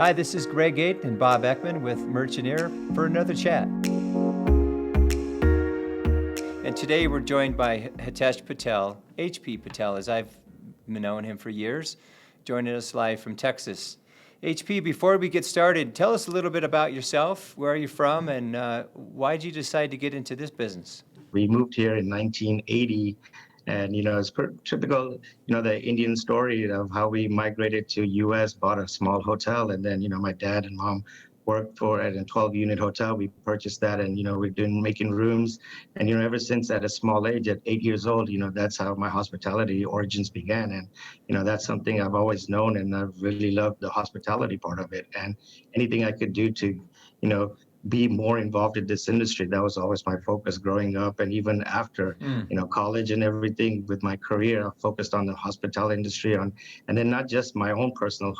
Hi, this is Greg Gate and Bob Ekman with Merchant for another chat. And today we're joined by Hitesh Patel, HP Patel, as I've known him for years, joining us live from Texas. HP, before we get started, tell us a little bit about yourself. Where are you from, and why did you decide to get into this business? We moved here in 1980, and it's typical, the Indian story of how we migrated to U.S., bought a small hotel, and then my dad and mom worked for at a 12-unit hotel. We purchased that, and we've been making rooms, and ever since at a small age, at 8 years old, that's how my hospitality origins began, and that's something I've always known, and I've really loved the hospitality part of it, and anything I could do to, you know be more involved in this industry. That was always my focus growing up, and even after college and everything with my career, I focused on the hospitality industry, and then not just my own personal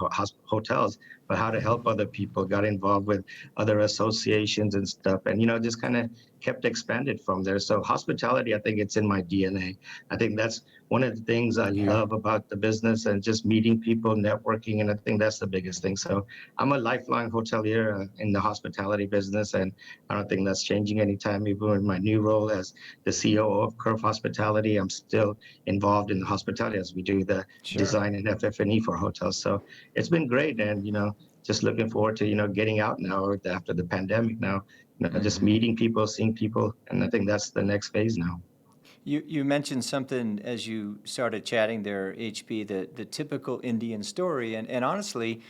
hotels, but how to help other people. Got involved with other associations and stuff, and just kind of kept expanded from there. So hospitality, I think it's in my DNA. I think that's one of the things I love about the business, and just meeting people, networking, and I think that's the biggest thing. So I'm a lifelong hotelier in the hospitality business, and I don't think that's changing anytime. Even in my new role as the COO of Curve Hospitality, I'm still involved in the hospitality as we do the design and FF&E for hotels. So it's been great, and just looking forward to getting out now after the pandemic. Now, just meeting people, seeing people, and I think that's the next phase now. You mentioned something as you started chatting there, HP, the typical Indian story. And honestly,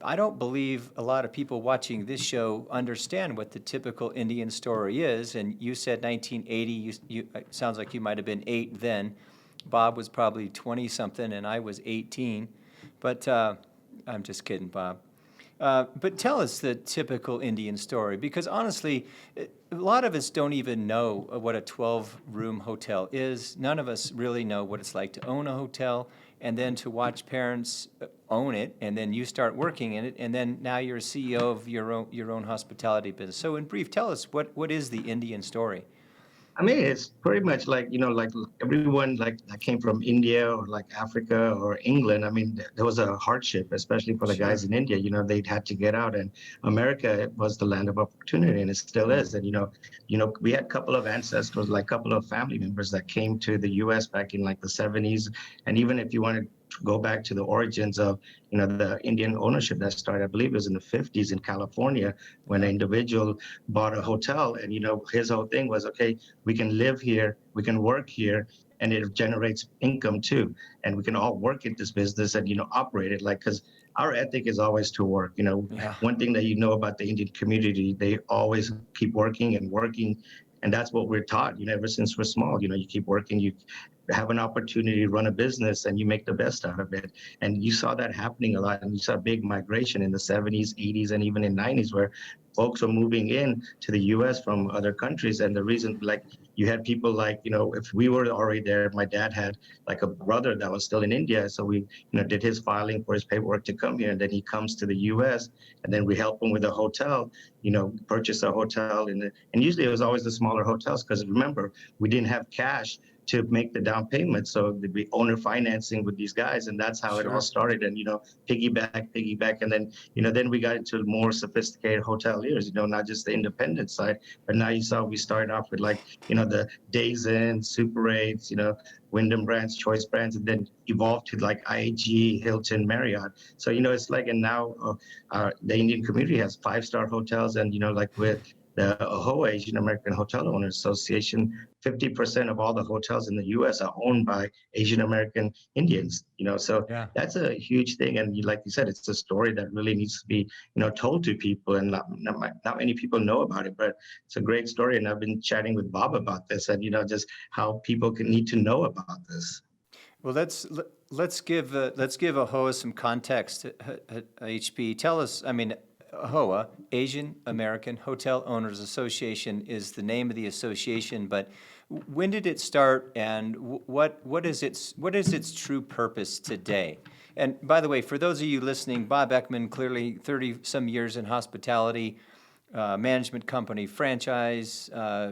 I don't believe a lot of people watching this show understand what the typical Indian story is. And you said 1980, it sounds like you might have been 8 then. Bob was probably 20-something, and I was 18. But I'm just kidding, Bob. But tell us the typical Indian story, because honestly, a lot of us don't even know what a 12-room hotel is. None of us really know what it's like to own a hotel, and then to watch parents own it, and then you start working in it, and then now you're a CEO of your own hospitality business. So in brief, tell us what is the Indian story? I mean, it's pretty much like, like everyone like that came from India or like Africa or England. I mean, there was a hardship, especially for the guys Sure. in India. They'd had to get out, and America was the land of opportunity, and it still is. And we had a couple of ancestors, like a couple of family members that came to the U.S. back in like the 70s. And even if you wanted to go back to the origins of, the Indian ownership that started, I believe it was in the 50s in California, when an individual bought a hotel, and his whole thing was, okay, we can live here, we can work here, and it generates income too. And we can all work at this business and, operate it because our ethic is always to work. Yeah. One thing that about the Indian community, they always keep working and working. And that's what we're taught, ever since we're small. You keep working, you have an opportunity to run a business, and you make the best out of it. And you saw that happening a lot. And you saw big migration in the 70s, 80s, and even in 90s, where folks were moving in to the US from other countries. And the reason, like, you had people like, if we were already there, my dad had like a brother that was still in India. So we, did his filing for his paperwork to come here. And then he comes to the US, and then we help him with a hotel, purchase a hotel. And usually it was always the smaller hotels, because remember, we didn't have cash to make the down payment. So the owner financing with these guys, and that's how it all started. And, piggyback. And then, then we got into more sophisticated hoteliers, not just the independent side, but now you saw we started off with like, the Days Inn, Super 8s, Wyndham brands, Choice brands, and then evolved to like IAG, Hilton, Marriott. So, it's like, and now the Indian community has 5-star hotels, and, like with the AHOA, Asian American Hotel Owners Association, 50% of all the hotels in the U.S. are owned by Asian American Indians. So Yeah. that's a huge thing. And like you said, it's a story that really needs to be, told to people, and not many people know about it. But it's a great story, and I've been chatting with Bob about this, and just how people need to know about this. Well, let's give AHOA some context. HP, tell us. I mean, AHOA, Asian American Hotel Owners Association, is the name of the association. But when did it start, and what is its true purpose today? And by the way, for those of you listening, Bob Ekman, clearly 30 some years in hospitality. management company, franchise,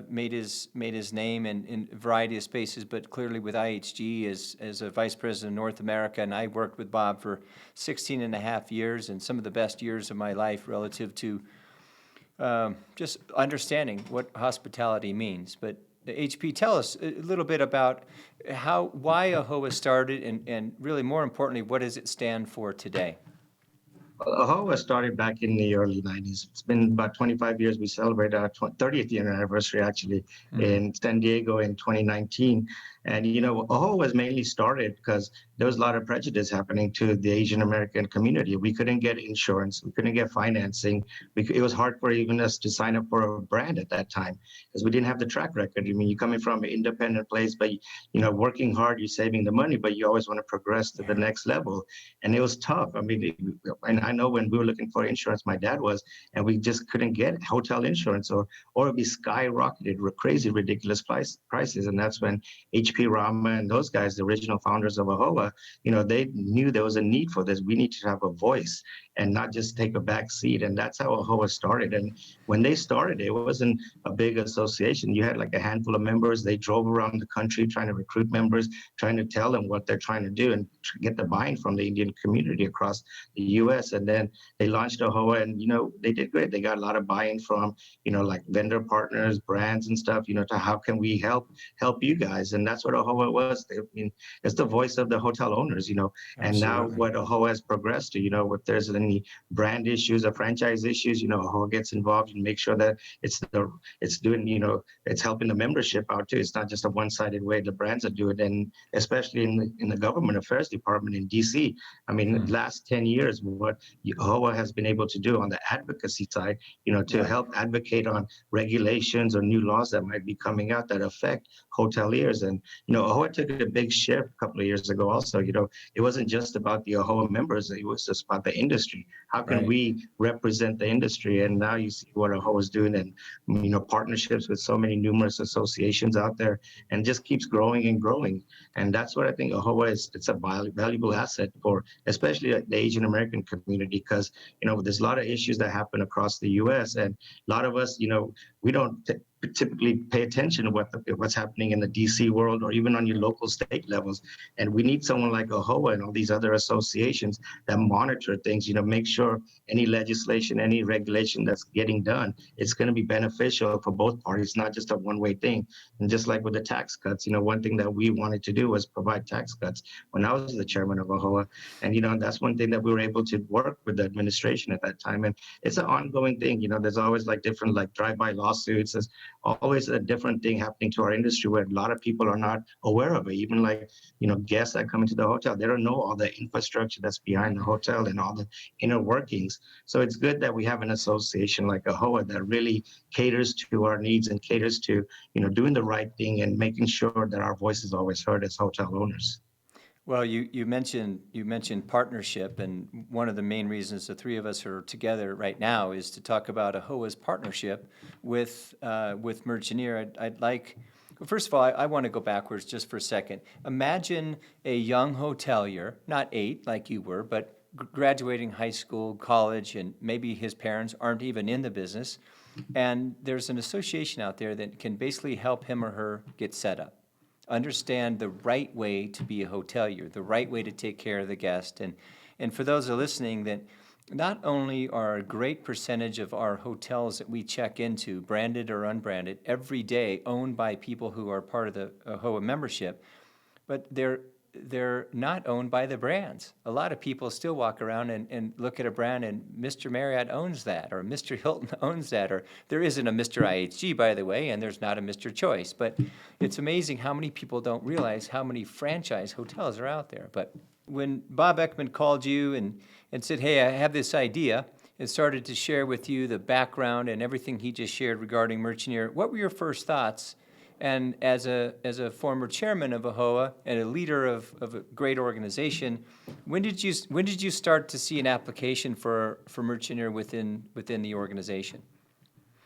made his name in a variety of spaces, but clearly with IHG as a vice president of North America. And I worked with Bob for 16 and a half years, and some of the best years of my life relative to just understanding what hospitality means. But HP, tell us a little bit about why AHOA started, and really more importantly, what does it stand for today? AHOA started back in the early 90s. It's been about 25 year. We celebrated our 30th year anniversary actually in San Diego in 2019. And, AHOA was mainly started because there was a lot of prejudice happening to the Asian American community. We couldn't get insurance. We couldn't get financing. It was hard for even us to sign up for a brand at that time because we didn't have the track record. I mean, you're coming from an independent place, but, working hard, you're saving the money, but you always want to progress to the next level. And it was tough. I mean, and I know when we were looking for insurance, my dad was, and we just couldn't get hotel insurance, or it'd be skyrocketed with crazy, ridiculous prices. And that's when HP Rama and those guys, the original founders of AHOA, they knew there was a need for this. We need to have a voice and not just take a back seat. And that's how AHOA started. And when they started, it wasn't a big association. You had like a handful of members. They drove around the country trying to recruit members, trying to tell them what they're trying to do and get the buy-in from the Indian community across the U.S. And then they launched AHOA, and they did great. They got a lot of buy-in from like vendor partners, brands, and stuff. To how can we help you guys? And that's what AHOA was. It's the voice of the hotel owners. And now what AHOA has progressed to. If there's any brand issues or franchise issues, AHOA gets involved and make sure that it's doing, it's helping the membership out too. It's not just a one-sided way the brands are doing, and especially in the government affairs department in DC. I mean, last 10 years, what AHOA has been able to do on the advocacy side, to help advocate on regulations or new laws that might be coming out that affect hoteliers. And, AHOA took a big shift a couple of years ago also. It wasn't just about the AHOA members, it was just about the industry. How can we represent the industry? And now you see what AHOA is doing, and, partnerships with so many numerous associations out there, and just keeps growing and growing. And that's what I think AHOA is. It's a valuable asset for, especially the Asian American community, because, there's a lot of issues that happen across the U.S. and a lot of us, we don't typically pay attention to what's happening in the DC world or even on your local state levels. And we need someone like AHOA and all these other associations that monitor things, make sure any legislation, any regulation that's getting done, it's going to be beneficial for both parties, not just a one-way thing. And just like with the tax cuts, one thing that we wanted to do was provide tax cuts when I was the chairman of AHOA. And, that's one thing that we were able to work with the administration at that time. And it's an ongoing thing. There's always like different like drive-by lawsuits. There's always a different thing happening to our industry where a lot of people are not aware of it. Even like, guests that come into the hotel, they don't know all the infrastructure that's behind the hotel and all the inner workings. So it's good that we have an association like AHOA that really caters to our needs and caters to, doing the right thing and making sure that our voice is always heard as hotel owners. Well, you mentioned partnership, and one of the main reasons the three of us are together right now is to talk about AHOA's partnership with Merchanier. I'd like, first of all, I want to go backwards just for a second. Imagine a young hotelier, not 8 like you were, but graduating high school, college, and maybe his parents aren't even in the business, and there's an association out there that can basically help him or her get set up, understand the right way to be a hotelier, the right way to take care of the guest. And for those who are listening, that not only are a great percentage of our hotels that we check into, branded or unbranded, every day owned by people who are part of the AHOA membership, but they're not owned by the brands. A lot of people still walk around and look at a brand and Mr. Marriott owns that, or Mr. Hilton owns that, or there isn't a Mr. IHG, by the way, and there's not a Mr. Choice. But it's amazing how many people don't realize how many franchise hotels are out there. But when Bob Ekman called you and said, hey, I have this idea, and started to share with you the background and everything he just shared regarding Merchanier, what were your first thoughts? And as a former chairman of AHOA and a leader of a great organization, when did you start to see an application for Merchanier within the organization?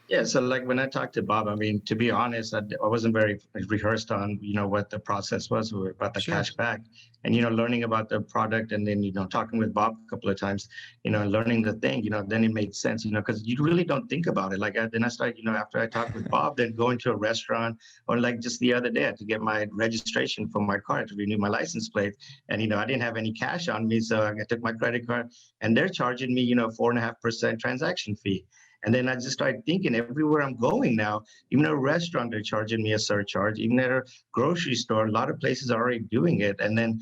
Yeah, so like when I talked to Bob, I mean, to be honest, I wasn't very rehearsed on, what the process was about the Sure. cash back and, learning about the product and then, talking with Bob a couple of times, learning the thing, then it made sense, because you really don't think about it. Like then I started, after I talked with Bob, then going to a restaurant or like just the other day I had to get my registration for my car to renew my license plate. And, I didn't have any cash on me. So I took my credit card and they're charging me, 4.5% transaction fee. And then I just started thinking everywhere I'm going now, even at a restaurant, they're charging me a surcharge. Even at a grocery store, a lot of places are already doing it. And then,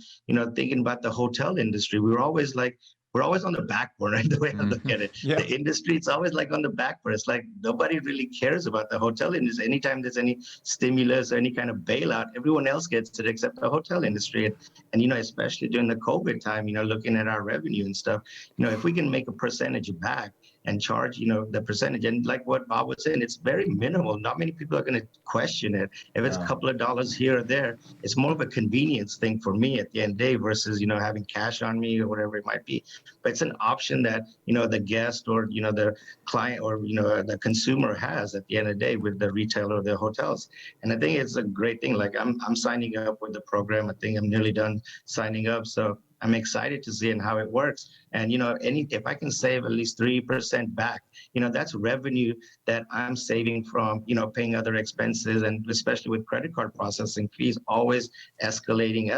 thinking about the hotel industry, we're always on the back burner, the way I look Hmm. at it. Yeah. The industry, it's always like on the back burner. It's like nobody really cares about the hotel industry. Anytime there's any stimulus or any kind of bailout, everyone else gets it except the hotel industry. And especially during the COVID time, looking at our revenue and stuff, if we can make a percentage back and charge, the percentage. And like what Bob was saying, it's very minimal. Not many people are going to question it. If it's a No. couple of dollars here or there, it's more of a convenience thing for me at the end of the day versus, having cash on me or whatever it might be. But it's an option that, the guest or, the client or, the consumer has at the end of the day with the retailer or the hotels. And I think it's a great thing. Like I'm signing up with the program. I think I'm nearly done signing up. So I'm excited to see and how it works. And if I can save at least 3% back, that's revenue that I'm saving from paying other expenses, and especially with credit card processing fees always escalating.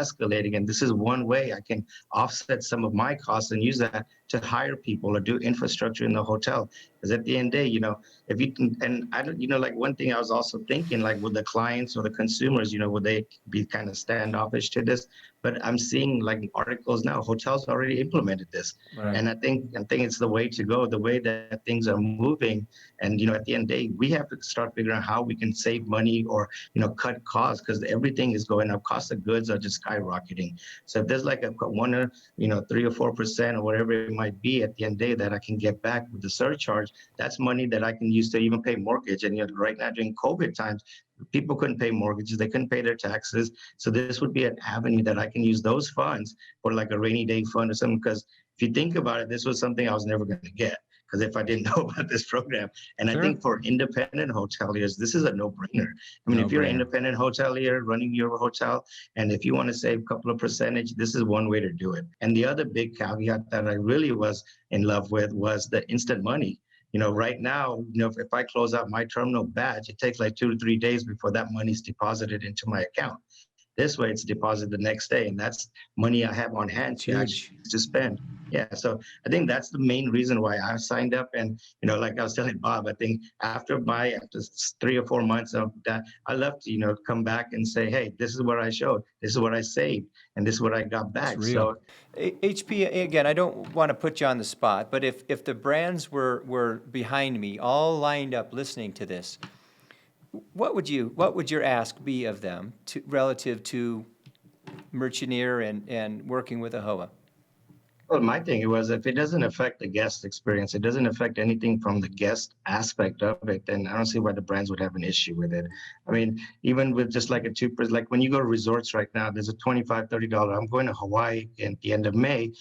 And this is one way I can offset some of my costs and use that to hire people or do infrastructure in the hotel. Because at the end of the day, if you can, and I don't, like one thing I was also thinking, like with the clients or the consumers, would they be kind of standoffish to this? But I'm seeing like articles now, hotels already implemented this. Right. And I think it's the way to go, the way that things are moving. And at the end of the day, we have to start figuring out how we can save money or cut costs because everything is going up. Cost of goods are just skyrocketing. So if there's like a 3 or 4% or whatever it might be at the end of the day that I can get back with the surcharge, that's money that I can use to even pay mortgage. And right now during COVID times, people couldn't pay mortgages, they couldn't pay their taxes. So this would be an avenue that I can use those funds for like a rainy day fund or something. Because if you think about it, this was something I was never going to get because if I didn't know about this program. And I Sure. think for independent hoteliers, this is a no-brainer. I mean, No if you're an brainer. independent hotelier running your hotel, and if you want to save a couple of percentage, this is one way to do it. And the other big caveat that I really was in love with was the instant money. Right now, if I close out my terminal batch, it takes like 2 to 3 days before that money's deposited into my account. This way, it's deposited the next day, and that's money I have on hand It's to actually huge. to spend. Yeah, so I think that's the main reason why I signed up. And like I was telling Bob, I think after 3 or 4 months of that, I love to come back and say, hey, this is what I showed, this is what I saved, and this is what I got It's back. real. So HP, again, I don't want to put you on the spot, but if the brands were behind me, all lined up listening to this, what would your ask be of them relative to Merchanier and working with AHOA? well, my thing was if it doesn't affect the guest experience, it doesn't affect anything from the guest aspect of it, then I don't see why the brands would have an issue with it. I mean, even with just like a 2%, like when you go to resorts right now, there's a $25, $30. I'm going to Hawaii at the end of May.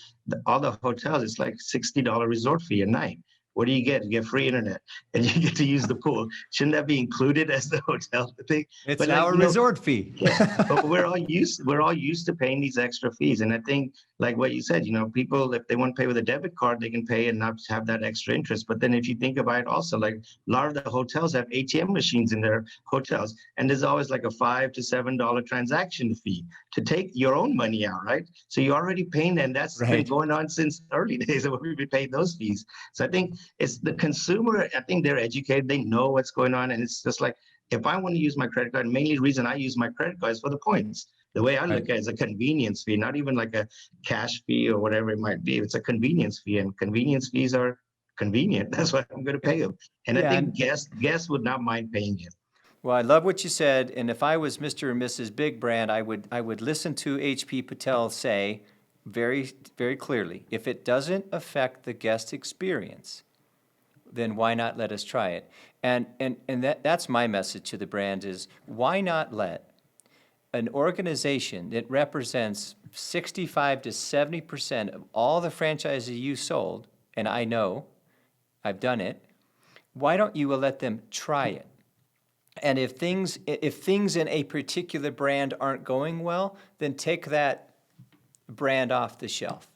All the hotels, it's like $60 resort fee a night. What do you get? You get free internet and you get to use the pool. Shouldn't that be included as the hotel thing? It's But like, now a resort fee. yeah, but we're all used to paying these extra fees. And I think like what you said, people, if they want to pay with a debit card, they can pay and not have that extra interest. But then if you think about it also, like a lot of the hotels have ATM machines in their hotels, and there's always like a $5 to $7 transaction fee to take your own money out, right? So you're already paying that, and that's been Right. going on since early days of when we've been paying those fees. So I think it's the consumer, I think they're educated, they know what's going on, and it's just like if I want to use my credit card, mainly reason I use my credit card is for the points. The way I look Right. at it is a convenience fee, not even like a cash fee or whatever it might be. It's a convenience fee, and convenience fees are convenient. That's why I'm going to pay them. And I Yeah, think guests would not mind paying it. well, I love what you said, and if I was Mr. or Mrs. Big Brand, I would listen to HP Patel say very, very clearly, if it doesn't affect the guest experience, then why not let us try it? And that's my message to the brand is, why not let an organization that represents 65 to 70% of all the franchises you sold, and I know, I've done it, why don't you let them try it? And if things in a particular brand aren't going well, then take that brand off the shelf.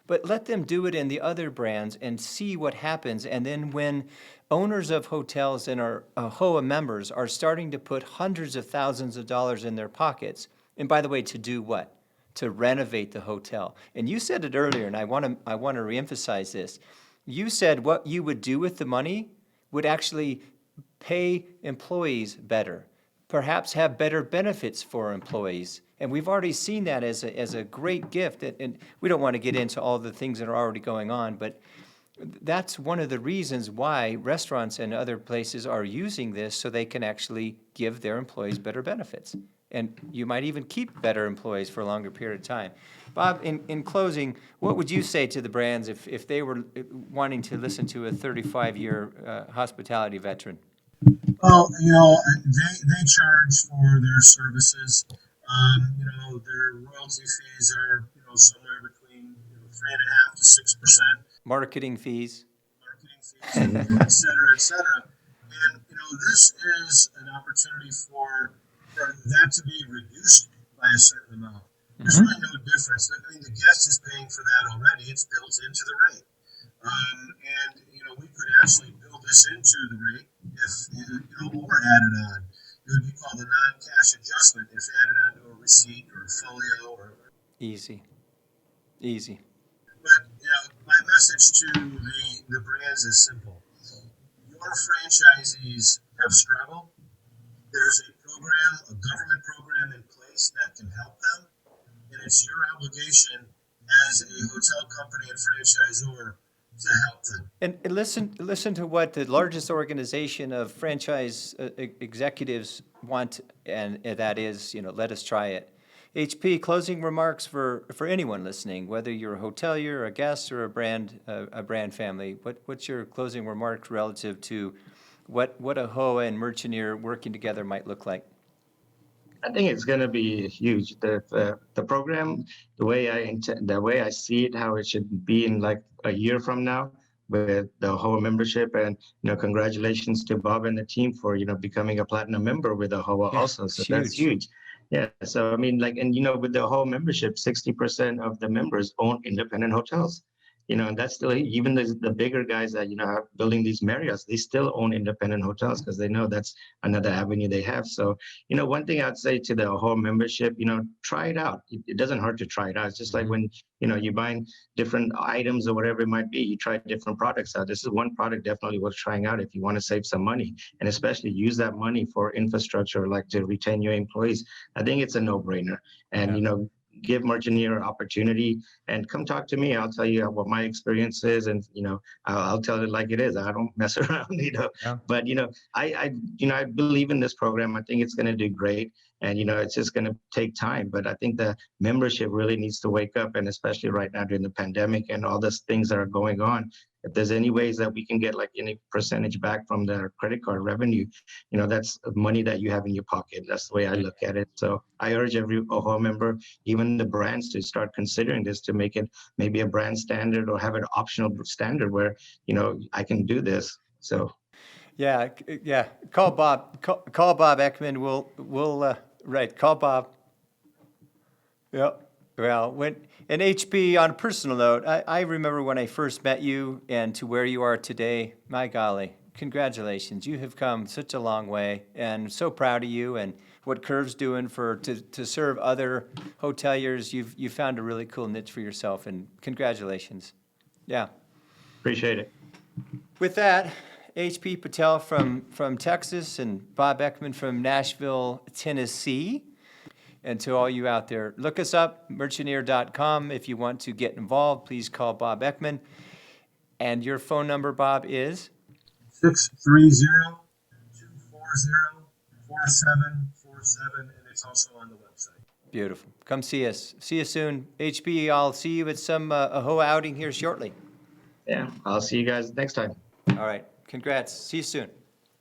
But let them do it in the other brands and see what happens. And then when owners of hotels and our AHOA members are starting to put hundreds of thousands of dollars in their pockets, and by the way, to do what? To renovate the hotel. And you said it earlier, and I want to reemphasize this. You said what you would do with the money would actually pay employees better, perhaps have better benefits for employees. And we've already seen that as a great gift. And we don't want to get into all the things that are already going on, but that's one of the reasons why restaurants and other places are using this, so they can actually give their employees better benefits. And you might even keep better employees for a longer period of time. Bob, in closing, what would you say to the brands if they were wanting to listen to a 35-year hospitality veteran? Well, they charge for their services. Their royalty fees are somewhere between 3.5% to 6%. Marketing fees? Marketing fees, et cetera, et cetera. And this is an opportunity for that to be reduced by a certain amount. There's really no difference. I mean, the guest is paying for that already. It's built into the rate. We could actually build this into the rate if or add it on. It would be called a non-cash adjustment if added onto a receipt or a folio or. Easy. But my message to the brands is simple. Your franchisees have struggled. There's a government program in place that can help them, and it's your obligation as a hotel company and franchisor to help them. And listen to what the largest organization of franchise executives want, and that is, let us try it. HP, closing remarks for anyone listening, whether you're a hotelier, a guest, or a brand family. What's your closing remarks relative to what AHOA and Merchanier working together might look like? I think it's going to be huge. The program, the way I see it, how it should be in like a year from now, with the AHOA membership, and congratulations to Bob and the team for becoming a platinum member with AHOA also. So that's huge. Yeah. So I mean, with the AHOA membership, 60% of the members own independent hotels. And that's still, even the bigger guys that are building these Marriotts, they still own independent hotels because they know that's another avenue they have. So one thing I'd say to the AHOA membership, try it out. It doesn't hurt to try it out. It's just like when you're buying different items or whatever it might be, you try different products out. This is one product definitely worth trying out if you want to save some money, and especially use that money for infrastructure, like to retain your employees. I think it's a no-brainer. And give Merchanier an opportunity and come talk to me. I'll tell you what my experience is, and I'll tell it like it is. I don't mess around, Yeah. But I believe in this program. I think it's going to do great, and it's just going to take time. But I think the membership really needs to wake up, and especially right now during the pandemic and all these things that are going on. If there's any ways that we can get like any percentage back from the credit card revenue, that's money that you have in your pocket. That's the way I look at it. So I urge every AHOA member, even the brands, to start considering this, to make it maybe a brand standard or have an optional standard where, I can do this. So. Yeah. Call Bob. Call Bob Ekman. We'll right. Call Bob. Yep. Well, and HP, on a personal note, I remember when I first met you and to where you are today. My golly, congratulations! You have come such a long way, and so proud of you and what Curve's doing to serve other hoteliers. You found a really cool niche for yourself, and congratulations. Yeah. Appreciate it. With that, HP Patel from Texas and Bob Ekman from Nashville, Tennessee. And to all you out there, look us up, Merchanier.com. If you want to get involved, please call Bob Ekman. And your phone number, Bob, is? 630-240-4747, and it's also on the website. Beautiful. Come see us. See you soon. HB, I'll see you at some AHOA outing here shortly. Yeah, I'll see you guys next time. All right. Congrats. See you soon.